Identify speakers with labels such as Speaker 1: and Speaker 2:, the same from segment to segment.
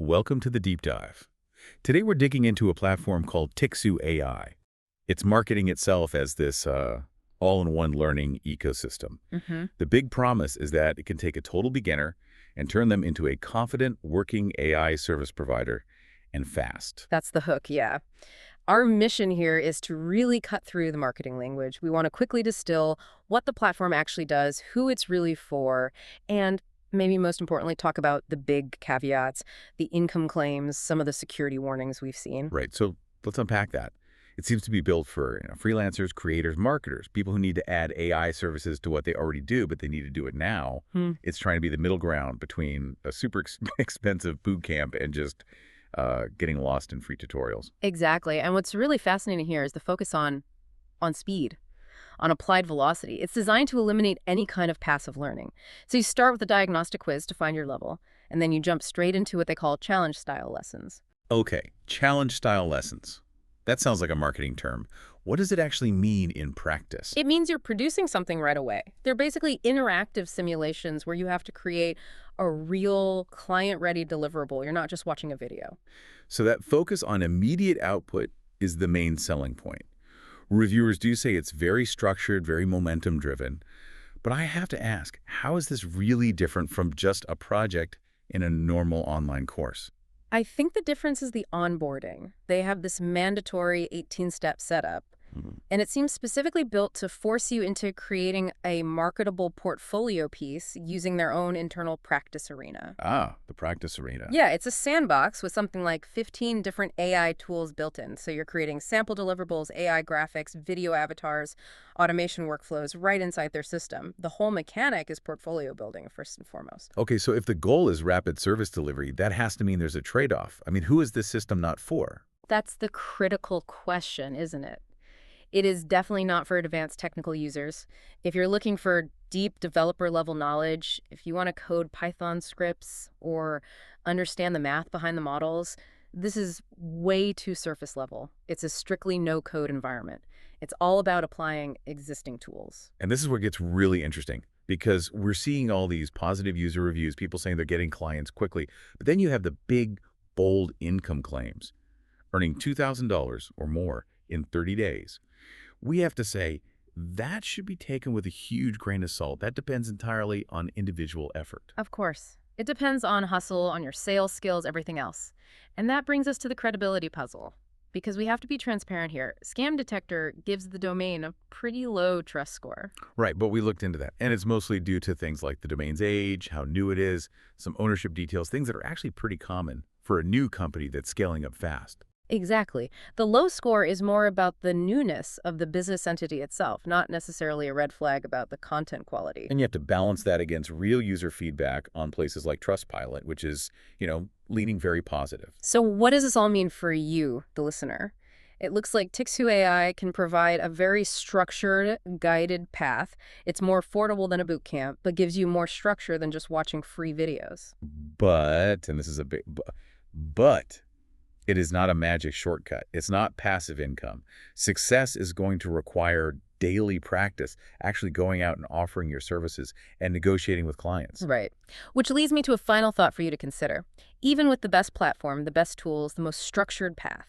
Speaker 1: Welcome to the deep dive. Today we're digging into a platform called Tixu AI. It's marketing itself as this all-in-one learning ecosystem.
Speaker 2: hmm
Speaker 1: The big promise is that it can take a total beginner and turn them into a confident, working AI service provider, and fast.
Speaker 2: That's the hook, yeah. Our mission here is to really cut through the marketing language. We want to quickly distill what the platform actually does, who it's really for, and maybe most importantly, talk about the big caveats, the income claims, some of the security warnings we've seen.
Speaker 1: Right, so let's unpack that. It seems to be built for freelancers, creators, marketers, people who need to add AI services to what they already do, but they need to do it now.
Speaker 2: Hmm.
Speaker 1: It's trying to be the middle ground between a super expensive boot camp and just getting lost in free tutorials.
Speaker 2: Exactly. And what's really fascinating here is the focus on speed, on applied velocity. It's designed to eliminate any kind of passive learning. So you start with a diagnostic quiz to find your level, and then you jump straight into what they call challenge-style lessons.
Speaker 1: Okay, challenge-style lessons. That sounds like a marketing term. What does it actually mean in practice?
Speaker 2: It means you're producing something right away. They're basically interactive simulations where you have to create a real client-ready deliverable. You're not just watching a video.
Speaker 1: So that focus on immediate output is the main selling point. Reviewers do say it's very structured, very momentum-driven. But I have to ask, how is this really different from just a project in a normal online course?
Speaker 2: I think the difference is the onboarding. They have this mandatory 18-step setup,
Speaker 1: Mhm.
Speaker 2: and it seems specifically built to force you into creating a marketable portfolio piece using their own internal practice arena.
Speaker 1: Ah, the practice arena.
Speaker 2: Yeah, it's a sandbox with something like 15 different AI tools built in. So you're creating sample deliverables, AI graphics, video avatars, automation workflows right inside their system. The whole mechanic is portfolio building, first and foremost.
Speaker 1: Okay, so if the goal is rapid service delivery, that has to mean there's a trade-off. I mean, who is this system not for?
Speaker 2: That's the critical question, isn't it? It is definitely not for advanced technical users. If you're looking for deep developer level knowledge, if you want to code Python scripts or understand the math behind the models, this is way too surface level. It's a strictly no code environment. It's all about applying existing tools.
Speaker 1: And this is where it gets really interesting because we're seeing all these positive user reviews, people saying they're getting clients quickly. But then you have the big, bold income claims, earning $2,000 or more in 30 days. We have to say that should be taken with a huge grain of salt. That depends entirely on individual effort.
Speaker 2: Of course. It depends on hustle, on your sales skills, everything else. And that brings us to the credibility puzzle. Because we have to be transparent here. Scam Detector gives the domain a pretty low trust score.
Speaker 1: Right, but we looked into that. And it's mostly due to things like the domain's age, how new it is, some ownership details, things that are actually pretty common for a new company that's scaling up fast.
Speaker 2: Exactly. The low score is more about the newness of the business entity itself, not necessarily a red flag about the content quality.
Speaker 1: And you have to balance that against real user feedback on places like Trustpilot, which is, leaning very positive.
Speaker 2: So what does this all mean for you, the listener? It looks like Tixu AI can provide a very structured, guided path. It's more affordable than a boot camp, but gives you more structure than just watching free videos.
Speaker 1: But, and this is a big but, it is not a magic shortcut. It's not passive income. Success is going to require daily practice, actually going out and offering your services and negotiating with clients.
Speaker 2: Right. Which leads me to a final thought for you to consider. Even with the best platform, the best tools, the most structured path,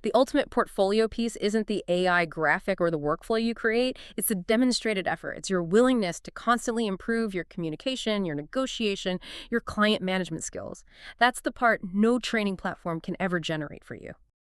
Speaker 2: the ultimate portfolio piece isn't the AI graphic or the workflow you create. It's a demonstrated effort. It's your willingness to constantly improve your communication, your negotiation, your client management skills. That's the part no training platform can ever generate for you.